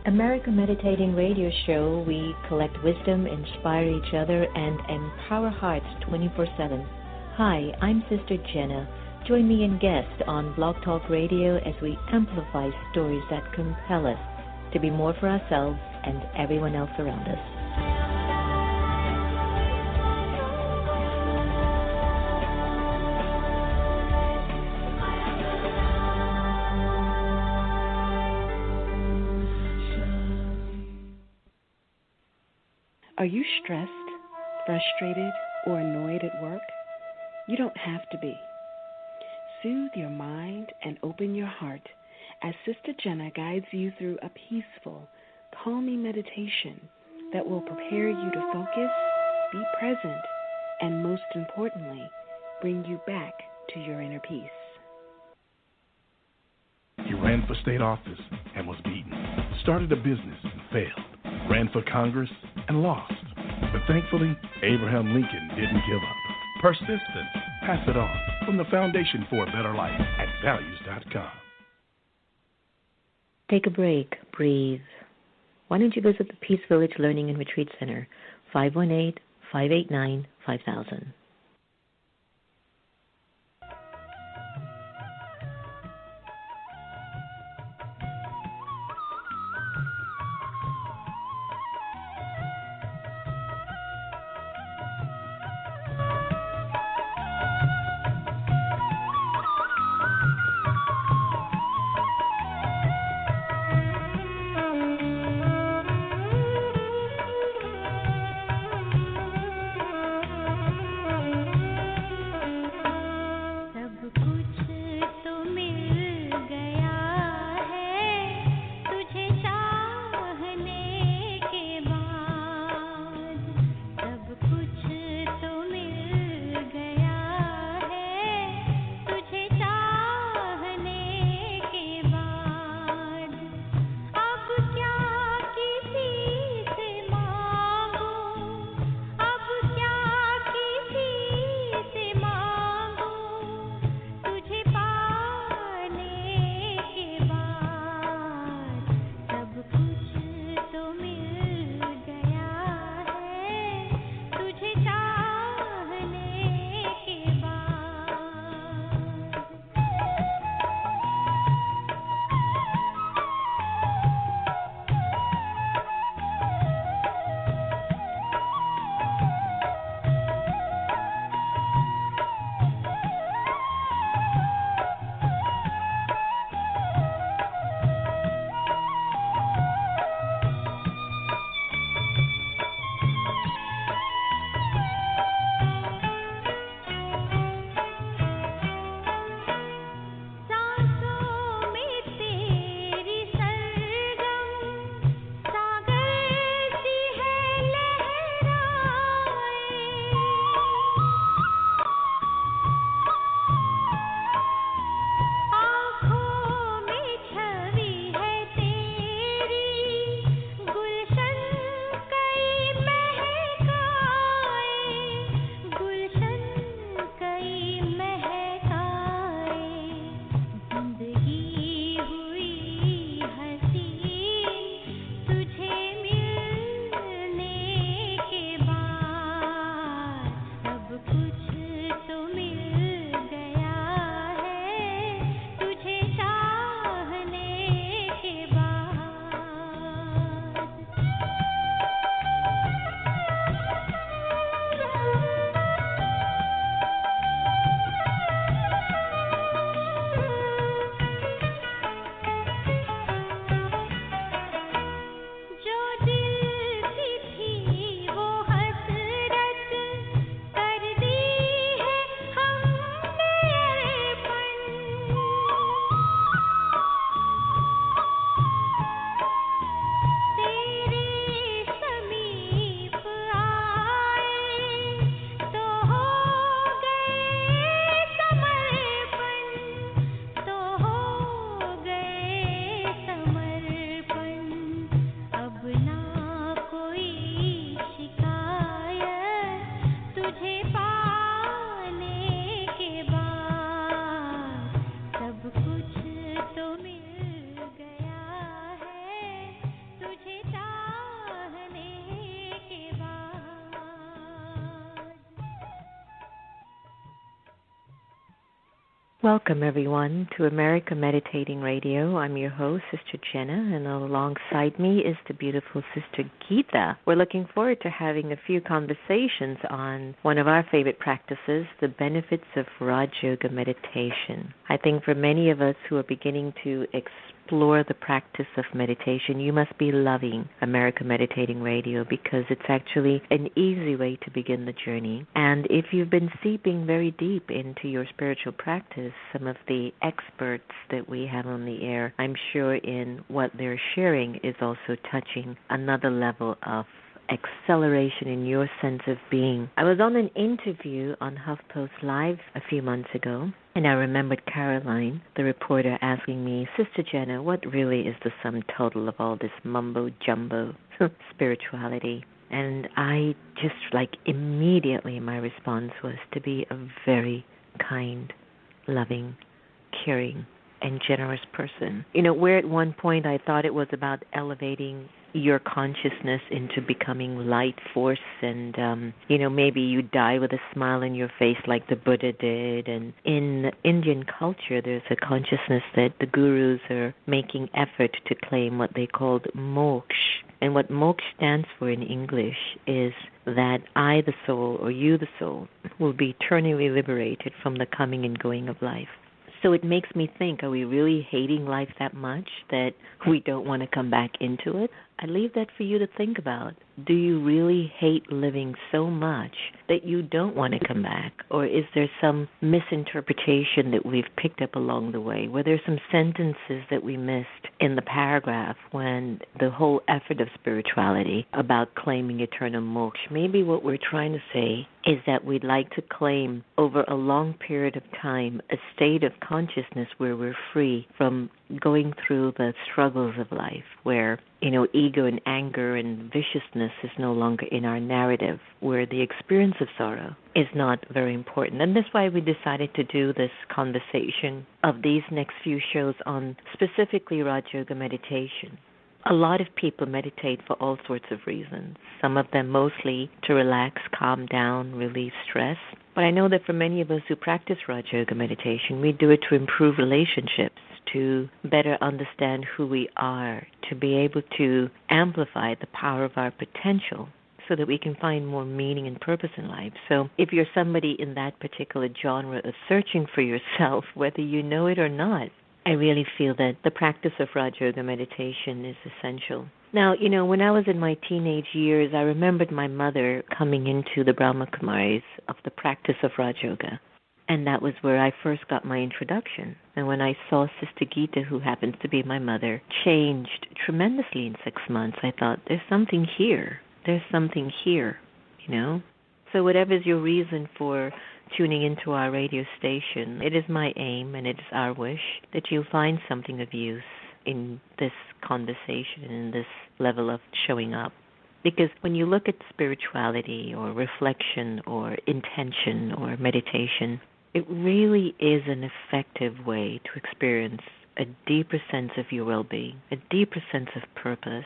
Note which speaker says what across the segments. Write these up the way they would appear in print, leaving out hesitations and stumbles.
Speaker 1: American Meditating Radio Show, we collect wisdom, inspire each other, and empower hearts 24/7. Hi, I'm Sister-Jenna. Join me and guest on Blog Talk Radio as we amplify stories that compel us to be more for ourselves and everyone else around us.
Speaker 2: Are you stressed, frustrated, or annoyed at work? You don't have to be. Soothe your mind and open your heart as Sister Jenna guides you through a peaceful, calming meditation that will prepare you to focus, be present, and most importantly, bring you back to your inner peace.
Speaker 3: He ran for state office and was beaten, started a business and failed, ran for Congress and lost. But thankfully, Abraham Lincoln didn't give up. Persistence. Pass it on. From the Foundation for a Better Life at values.com.
Speaker 1: Take a break. Breathe. Why don't you visit the Peace Village Learning and Retreat Center, 518-589-5000. Welcome, everyone, to America Meditating Radio. I'm your host, Sister Jenna, and alongside me is the beautiful Sister Gita. We're looking forward to having a few conversations on one of our favorite practices, the benefits of Raj Yoga meditation. I think for many of us who are beginning to explore the practice of meditation, you must be loving America Meditating Radio because it's actually an easy way to begin the journey. And if you've been seeping very deep into your spiritual practice, some of the experts that we have on the air, I'm sure in what they're sharing is also touching another level of acceleration in your sense of being. I was on an interview on HuffPost Live a few months ago, and I remembered Caroline, the reporter, asking me, Sister Jenna, what really is the sum total of all this mumbo-jumbo spirituality? And I just immediately my response was to be a very kind, loving, caring, and generous person. Where at one point I thought it was about elevating your consciousness into becoming light force and, maybe you die with a smile on your face like the Buddha did. And in Indian culture, there's a consciousness that the gurus are making effort to claim what they called moksha. And what moksha stands for in English is that I, the soul, or you, the soul, will be eternally liberated from the coming and going of life. So it makes me think, are we really hating life that much that we don't want to come back into it? I leave that for you to think about. Do you really hate living so much that you don't want to come back? Or is there some misinterpretation that we've picked up along the way? Were there some sentences that we missed in the paragraph when the whole effort of spirituality about claiming eternal moksha? Maybe what we're trying to say is that we'd like to claim over a long period of time a state of consciousness where we're free from going through the struggles of life, where ego and anger and viciousness is no longer in our narrative, where the experience of sorrow is not very important. And that's why we decided to do this conversation of these next few shows on specifically Raj Yoga meditation. A lot of people meditate for all sorts of reasons, some of them mostly to relax, calm down, relieve stress. But I know that for many of us who practice Raj Yoga meditation, we do it to improve relationships, to better understand who we are, to be able to amplify the power of our potential so that we can find more meaning and purpose in life. So if you're somebody in that particular genre of searching for yourself, whether you know it or not, I really feel that the practice of Raj Yoga meditation is essential. Now, when I was in my teenage years, I remembered my mother coming into the brahma-kumaris of the practice of Raj Yoga. And that was where I first got my introduction. And when I saw Sister Gita, who happens to be my mother, changed tremendously in 6 months, I thought, there's something here. There's something here, So whatever's your reason for tuning into our radio station, it is my aim and it is our wish that you'll find something of use in this conversation, in this level of showing up. Because when you look at spirituality or reflection or intention or meditation, it really is an effective way to experience a deeper sense of your well-being, a deeper sense of purpose.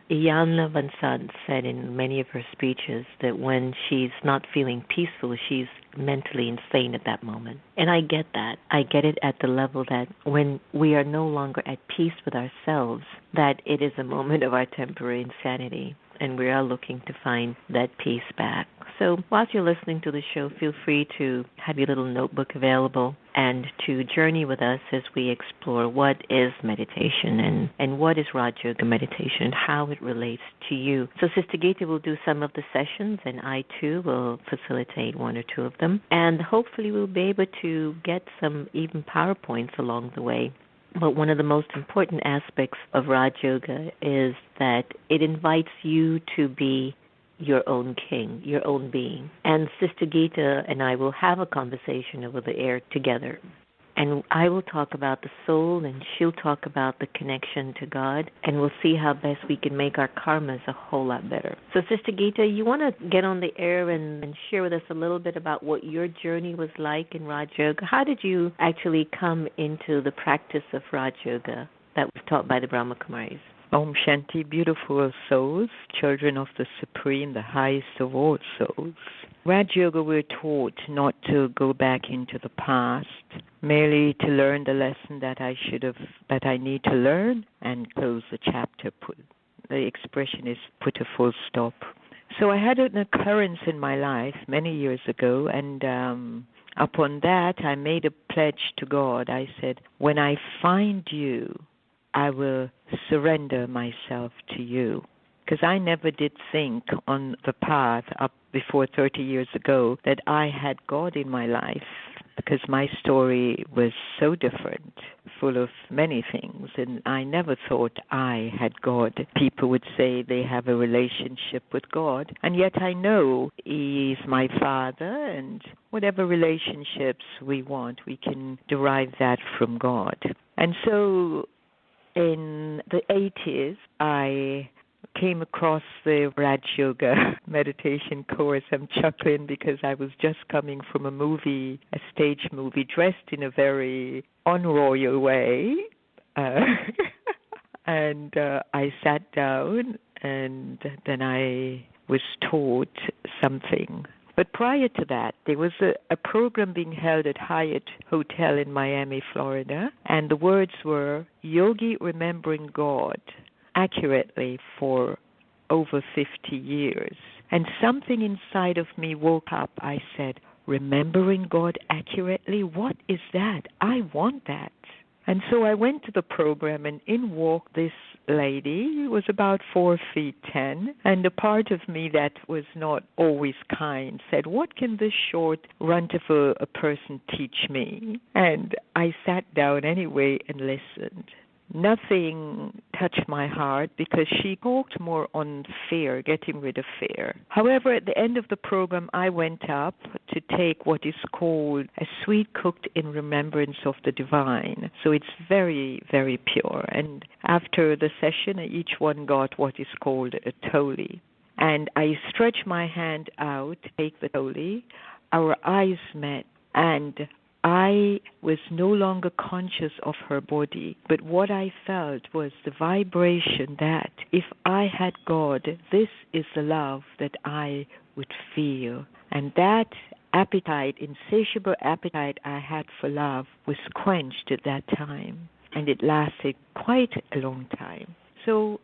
Speaker 1: Iyanla Vanzant said in many of her speeches that when she's not feeling peaceful, she's mentally insane at that moment. And I get that. I get it at the level that when we are no longer at peace with ourselves, that it is a moment of our temporary insanity. And we are looking to find that peace back. So whilst you're listening to the show, feel free to have your little notebook available and to journey with us as we explore what is meditation and what is Raj Yoga meditation and how it relates to you. So Sister Gita will do some of the sessions, and I, too, will facilitate one or two of them. And hopefully we'll be able to get some even PowerPoints along the way. But one of the most important aspects of Raj Yoga is that it invites you to be your own king, your own being. And Sister Gita and I will have a conversation over the air together. And I will talk about the soul, and she'll talk about the connection to God, and we'll see how best we can make our karmas a whole lot better. So, Sister Gita, you want to get on the air and share with us a little bit about what your journey was like in Raj Yoga? How did you actually come into the practice of Raj Yoga? that was taught by the Brahma-kumaris.
Speaker 4: Om Shanti, beautiful souls, children of the Supreme, the highest of all souls. Raj Yoga, we're taught not to go back into the past, merely to learn the lesson that I need to learn and close the chapter. The expression is put a full stop. So I had an occurrence in my life many years ago, and upon that I made a pledge to God. I said, when I find you, I will surrender myself to you. Because I never did think on the path up before 30 years ago that I had God in my life, because my story was so different, full of many things, and I never thought I had God. People would say they have a relationship with God, and yet I know He is my Father, and whatever relationships we want, we can derive that from God. And so in the 80s, I came across the Raj Yoga meditation course. I'm chuckling because I was just coming from a stage movie, dressed in a very unroyal way. And I sat down, and then I was taught something. But prior to that, there was a program being held at Hyatt Hotel in Miami, Florida, and the words were, Yogi remembering God accurately for over 50 years. And something inside of me woke up. I said, remembering God accurately? What is that? I want that. And so I went to the program, and in walked this lady who was about 4'10", and a part of me that was not always kind said, what can this short runt of a person teach me? And I sat down anyway and listened. Nothing touched my heart because she talked more on fear, getting rid of fear. However, at the end of the program, I went up to take what is called a sweet cooked in remembrance of the divine. So it's very, very pure. And after the session, each one got what is called a toli. And I stretched my hand out to take the toli. Our eyes met, and I was no longer conscious of her body, but what I felt was the vibration that if I had God, this is the love that I would feel. And that appetite, insatiable appetite I had for love was quenched at that time, and it lasted quite a long time. So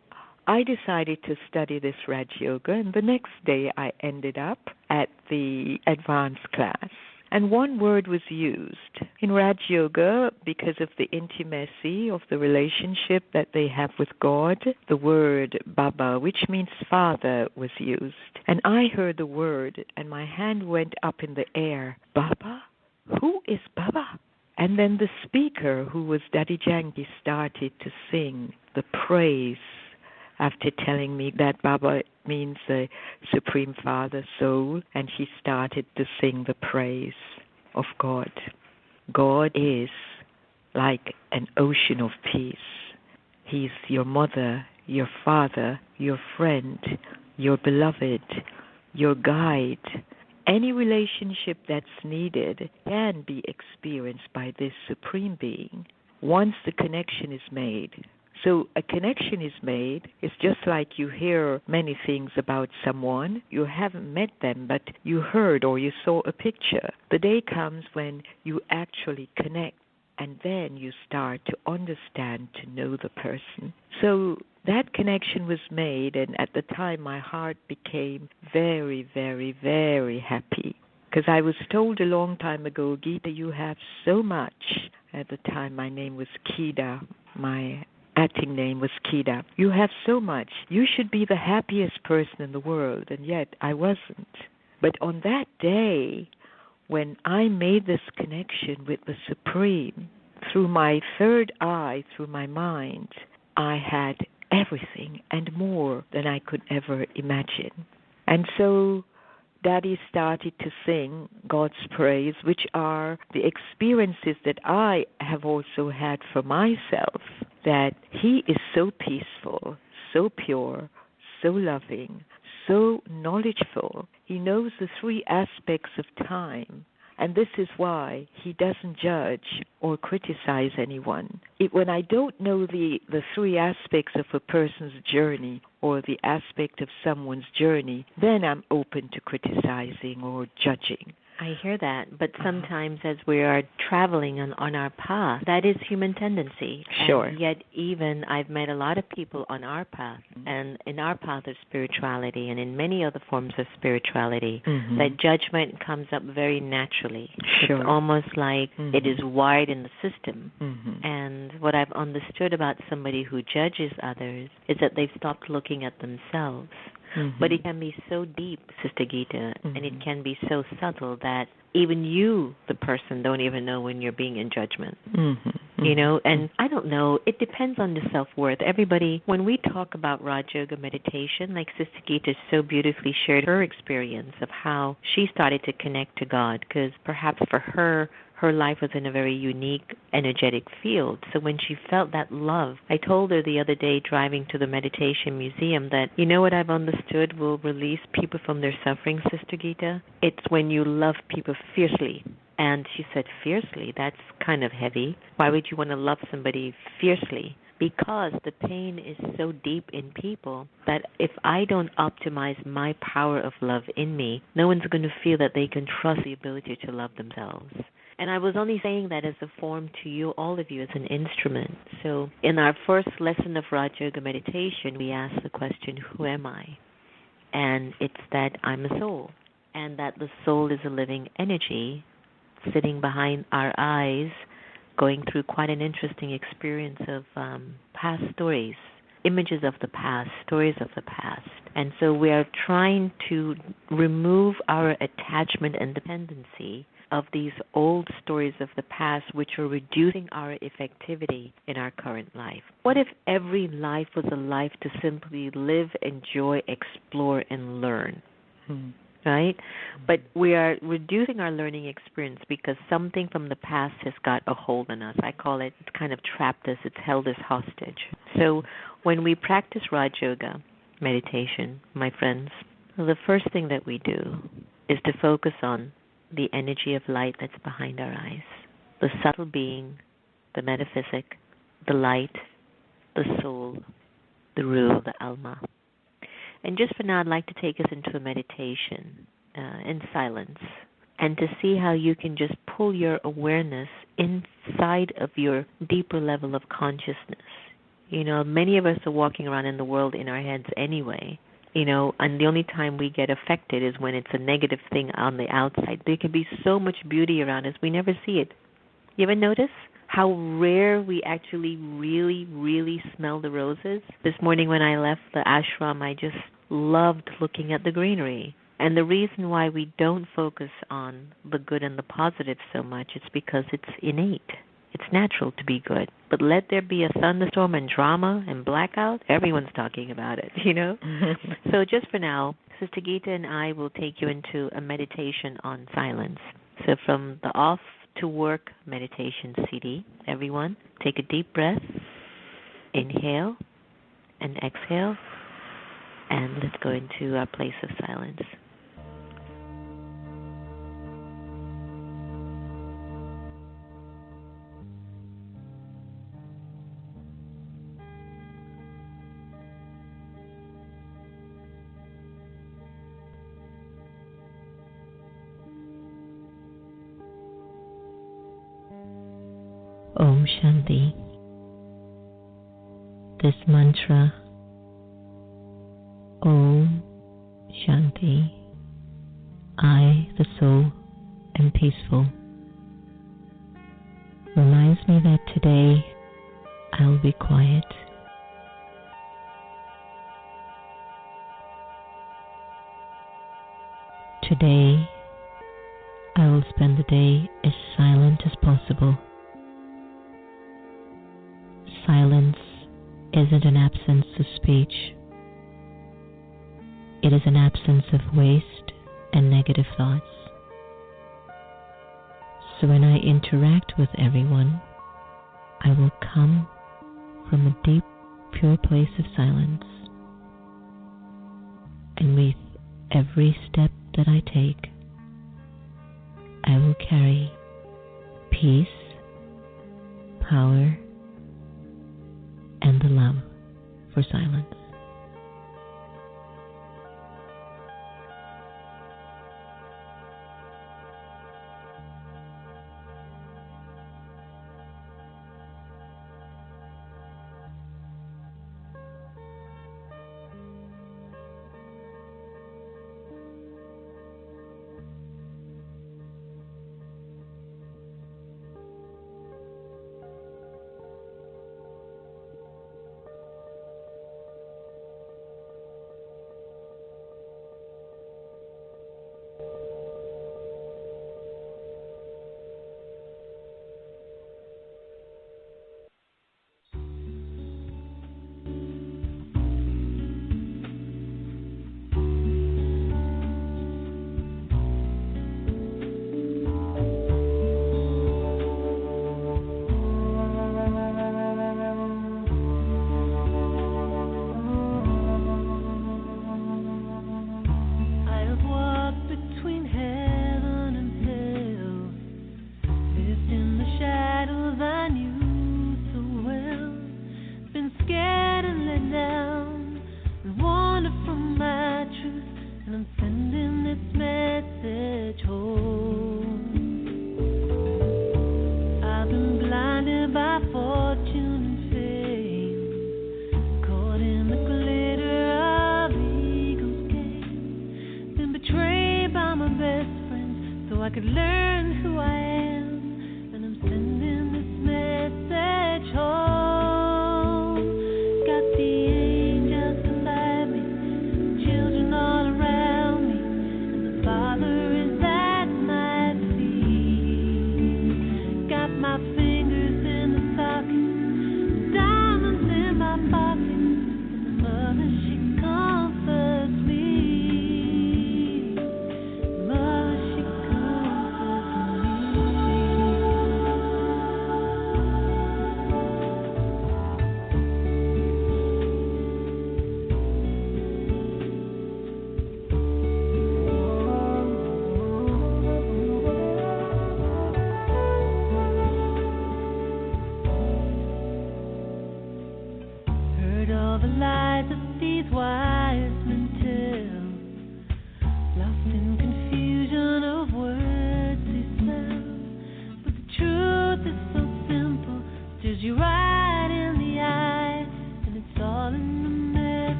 Speaker 4: I decided to study this Raj Yoga, and the next day I ended up at the advanced class. And one word was used. In Raj Yoga, because of the intimacy of the relationship that they have with God, the word Baba, which means father, was used. And I heard the word, and my hand went up in the air. Baba? Who is Baba? And then the speaker, who was Daddy Janki, started to sing the praise after telling me that Baba means the Supreme Father Soul, and he started to sing the praise of God. God is like an ocean of peace. He's your mother, your father, your friend, your beloved, your guide. Any relationship that's needed can be experienced by this Supreme Being once the connection is made. So a connection is made. It's just like you hear many things about someone. You haven't met them, but you heard or you saw a picture. The day comes when you actually connect, and then you start to understand, to know the person. So that connection was made, and at the time my heart became very, very, very happy. Because I was told a long time ago, Gita, you have so much. At the time my name was Kida. My acting name was Kida. You have so much. You should be the happiest person in the world, and yet I wasn't. But on that day, when I made this connection with the Supreme, through my third eye, through my mind, I had everything and more than I could ever imagine. And so Daddy started to sing God's praise, which are the experiences that I have also had for myself, that He is so peaceful, so pure, so loving, so knowledgeful. He knows the three aspects of time, And this is why he doesn't judge or criticize anyone. When I don't know the three aspects of a person's journey or the aspect of someone's journey, then I'm open to criticizing or judging.
Speaker 1: I hear that, but sometimes as we are traveling on our path, that is human tendency.
Speaker 4: Sure.
Speaker 1: And yet even I've met a lot of people on our path, and in our path of spirituality and in many other forms of spirituality, that judgment comes up very naturally.
Speaker 4: Sure.
Speaker 1: It's almost like it is wired in the system. And what I've understood about somebody who judges others is that they've stopped looking at themselves. But it can be so deep, Sister Gita, and it can be so subtle that even you, the person, don't even know when you're being in judgment. You know, and I don't know, it depends on the self-worth. Everybody, when we talk about Raj Yoga meditation, like Sister Gita so beautifully shared her experience of how she started to connect to God, because perhaps for her life was in a very unique, energetic field. So when she felt that love, I told her the other day driving to the meditation museum that, you know what I've understood will release people from their suffering, Sister Gita? It's when you love people fiercely. And she said, fiercely? That's kind of heavy. Why would you want to love somebody fiercely? Because the pain is so deep in people that if I don't optimize my power of love in me, no one's going to feel that they can trust the ability to love themselves. And I was only saying that as a form to you, all of you, as an instrument. So in our first lesson of Raj Yoga meditation, we ask the question, who am I? And it's that I'm a soul, and that the soul is a living energy sitting behind our eyes, going through quite an interesting experience of past stories, images of the past, stories of the past. And so we are trying to remove our attachment and dependency of these old stories of the past, which are reducing our effectivity in our current life. What if every life was a life to simply live, enjoy, explore, and learn? Right? But we are reducing our learning experience because something from the past has got a hold on us. I call it, it's kind of trapped us, it's held us hostage. So when we practice Raj Yoga meditation, my friends, the first thing that we do is to focus on the energy of light that's behind our eyes, the subtle being, the metaphysic, the light, the soul, the Ruh, the Alma. And just for now, I'd like to take us into a meditation in silence, and to see how you can just pull your awareness inside of your deeper level of consciousness. You know, many of us are walking around in the world in our heads anyway. You know, and the only time we get affected is when it's a negative thing on the outside. There can be so much beauty around us, we never see it. You ever notice how rare we actually really, really smell the roses? This morning when I left the ashram, I just loved looking at the greenery. And the reason why we don't focus on the good and the positive so much is because it's innate. It's natural to be good. But let there be a thunderstorm and drama and blackout, everyone's talking about it, you know? So just for now, Sister Gita and I will take you into a meditation on silence. So from the Off to Work meditation CD, everyone, take a deep breath, inhale and exhale, and let's go into our place of silence. Om Shanti. This mantra, Om Shanti, I, the soul, am peaceful, reminds me that today I'll be quiet. Today I will spend the day as silent as possible. Silence isn't an absence of speech. It is an absence of waste and negative thoughts. So when I interact with everyone, I will come from a deep, pure place of silence. And with every step that I take, I will carry peace, power, and the love for silence.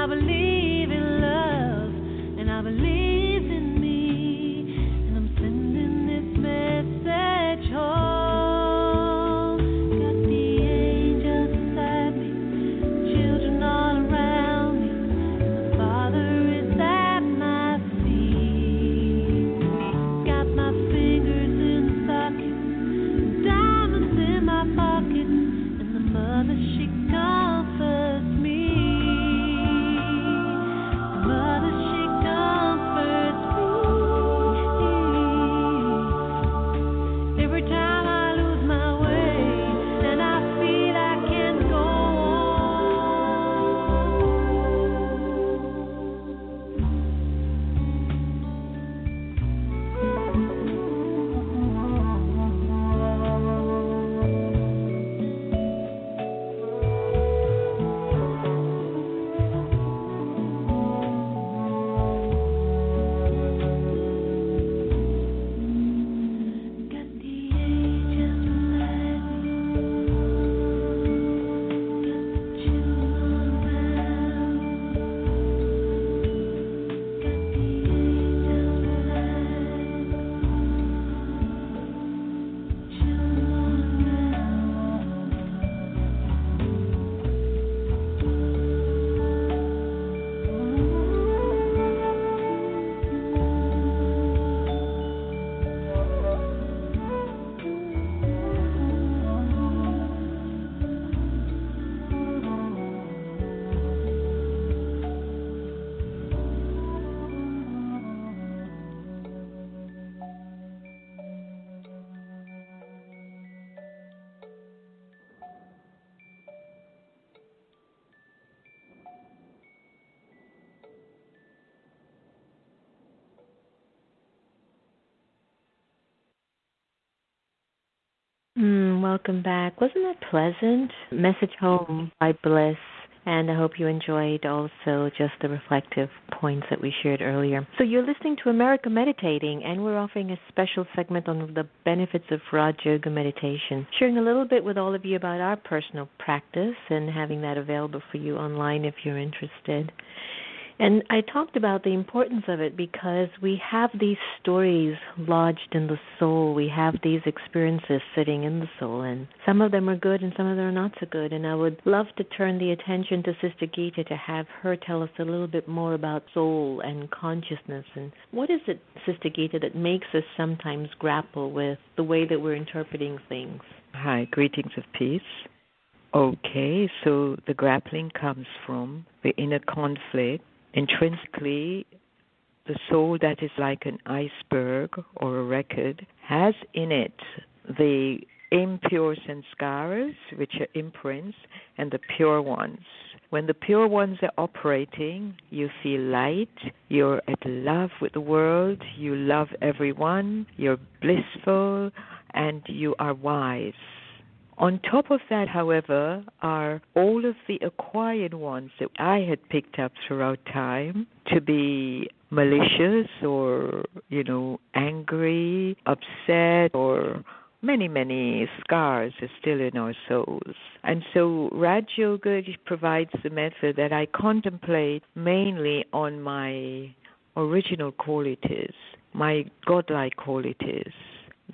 Speaker 5: I believe in love.
Speaker 1: welcome back. Wasn't that pleasant? Message Home by Bliss. And I hope you enjoyed also just the reflective points that we shared earlier. So you're listening to America Meditating, and we're offering a special segment on the benefits of Raj Yoga meditation, sharing a little bit with all of you about our personal practice and having that available for you online if you're interested. And I talked about the importance of it because we have these stories lodged in the soul. We have these experiences sitting in the soul, and some of them are good and some of them are not so good. And I would love to turn the attention to Sister Gita to have her tell us a little bit more about soul and consciousness. And what is it, Sister Gita, that makes us sometimes grapple with the way that we're interpreting things?
Speaker 4: Hi, greetings of peace. Okay, so the grappling comes from the inner conflict. Intrinsically, the soul that is like an iceberg or a record has in it the impure sanskaras, which are imprints, and the pure ones. When the pure ones are operating, you feel light, you're at love with the world, you love everyone, you're blissful, and you are wise. On top of that, however, are all of the acquired ones that I had picked up throughout time to be malicious or, angry, upset, or many scars are still in our souls. And so Raj Yoga provides the method that I contemplate mainly on my original qualities, my godlike qualities.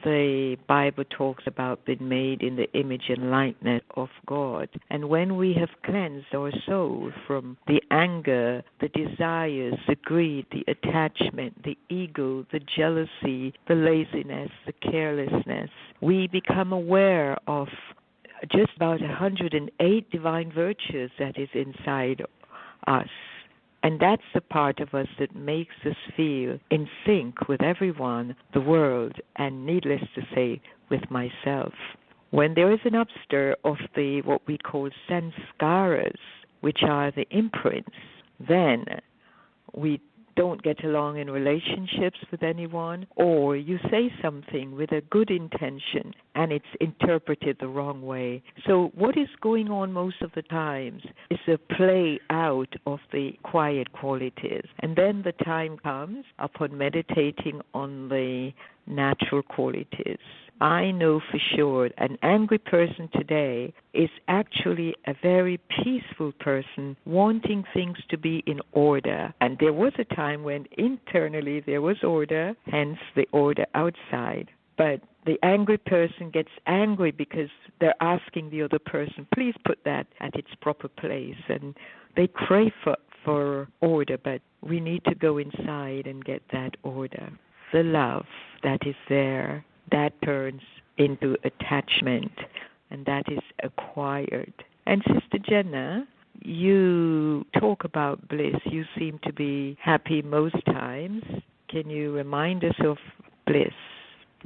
Speaker 4: The Bible talks about being made in the image and likeness of God. And when we have cleansed our soul from the anger, the desires, the greed, the attachment, the ego, the jealousy, the laziness, the carelessness, we become aware of just about 108 divine virtues that is inside us. And that's the part of us that makes us feel in sync with everyone, the world, and needless to say, with myself. When there is an upstir of the what we call sanskaras, which are the imprints, then we don't get along in relationships with anyone, or you say something with a good intention and it's interpreted the wrong way. So what is going on most of the times is a play out of the quiet qualities. And then the time comes upon meditating on the natural qualities. I know for sure an angry person today is actually a very peaceful person wanting things to be in order. And there was a time when internally there was order, hence the order outside. But the angry person gets angry because they're asking the other person, please put that at its proper place. And they crave for order, but we need to go inside and get that order. The love that is there, that turns into attachment, and that is acquired. And Sister Jenna, you talk about bliss. You seem to be happy most times. Can you remind us of bliss?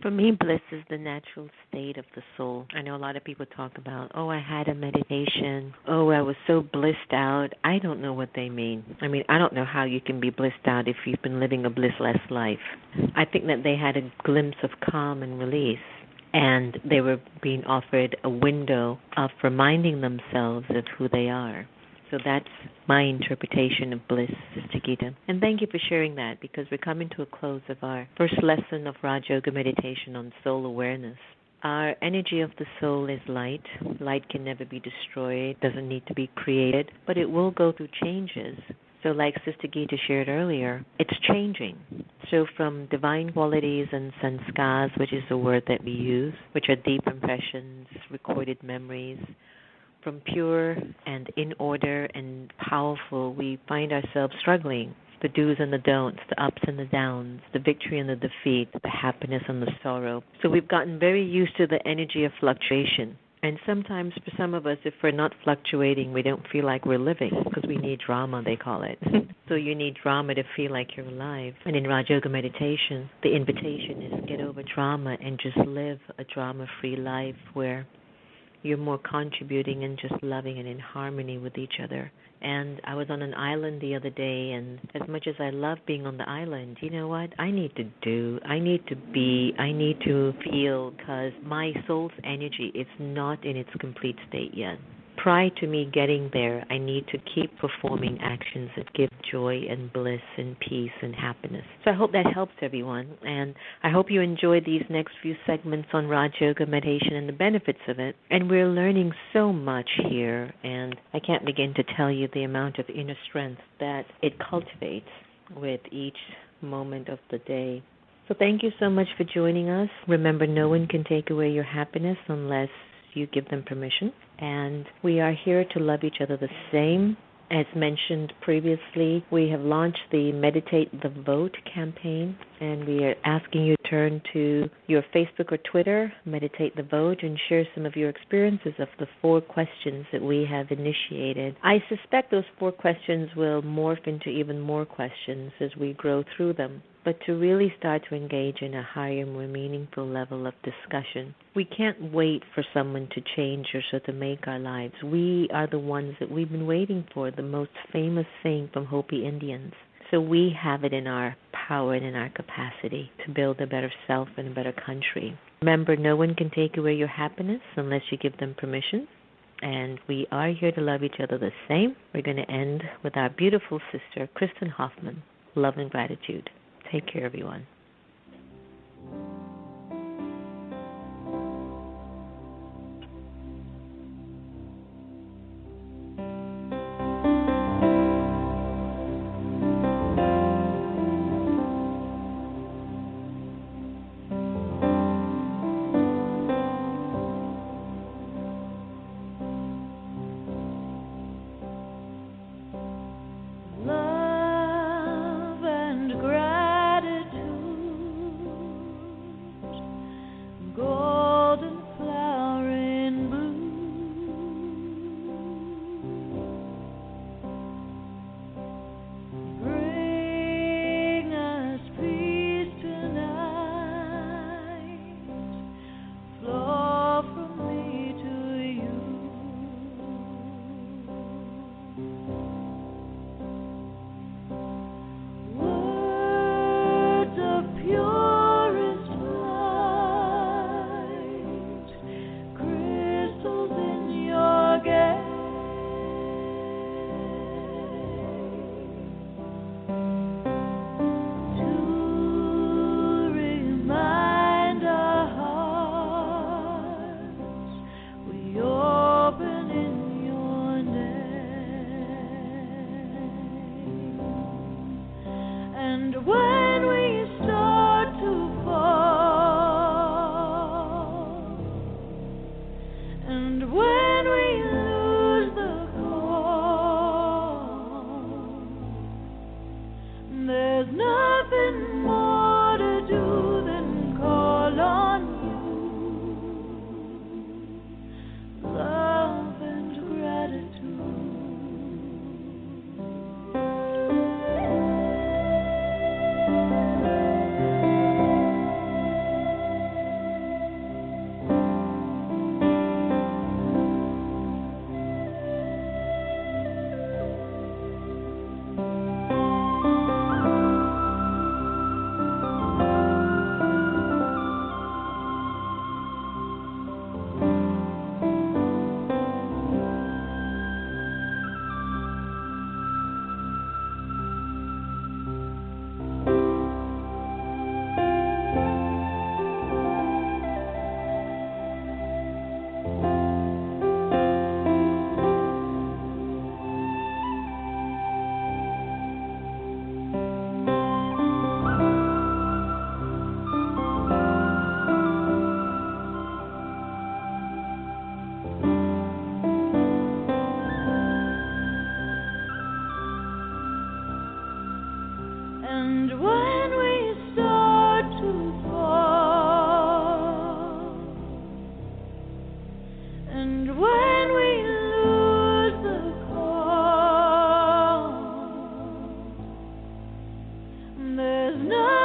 Speaker 1: For me, bliss is the natural state of the soul. I know a lot of people talk about, I had a meditation. I was so blissed out. I don't know what they mean. I don't know how you can be blissed out if you've been living a blissless life. I think that they had a glimpse of calm and release, and they were being offered a window of reminding themselves of who they are. So that's my interpretation of bliss, Sister Gita. And thank you for sharing that, because we're coming to a close of our first lesson of Raj Yoga meditation on soul awareness. Our energy of the soul is light. Light can never be destroyed, doesn't need to be created, but it will go through changes. So like Sister Gita shared earlier, it's changing. So from divine qualities and sanskars, which is the word that we use, which are deep impressions, recorded memories, from pure and in order and powerful, we find ourselves struggling. The do's and the don'ts, the ups and the downs, the victory and the defeat, the happiness and the sorrow. So we've gotten very used to the energy of fluctuation. And sometimes for some of us, if we're not fluctuating, we don't feel like we're living, because we need drama, they call it. So you need drama to feel like you're alive. And in Raj Yoga meditation, the invitation is get over drama and just live a drama-free life where you're more contributing and just loving and in harmony with each other. And I was on an island the other day, and as much as I love being on the island, you know what? I need to do, I need to be, I need to feel, because my soul's energy is not in its complete state yet. Prior to me getting there, I need to keep performing actions that give joy and bliss and peace and happiness. So I hope that helps everyone, and I hope you enjoy these next few segments on Raj Yoga meditation and the benefits of it. And we're learning so much here, and I can't begin to tell you the amount of inner strength that it cultivates with each moment of the day. So thank you so much for joining us. Remember, no one can take away your happiness unless you give them permission. And we are here to love each other the same. As mentioned previously, we have launched the Meditate the Vote campaign, and we are asking you to turn to your Facebook or Twitter, Meditate the Vote, and share some of your experiences of the 4 questions that we have initiated. I suspect those 4 questions will morph into even more questions as we grow through them, but to really start to engage in a higher, more meaningful level of discussion. We can't wait for someone to change or so to make our lives. We are the ones that we've been waiting for, the most famous saint from Hopi Indians. So we have it in our power and in our capacity to build a better self and a better country. Remember, no one can take away your happiness unless you give them permission. And we are here to love each other the same. We're going to end with our beautiful sister, Kristen Hoffman. Love and gratitude. Take care, everyone.
Speaker 5: There's no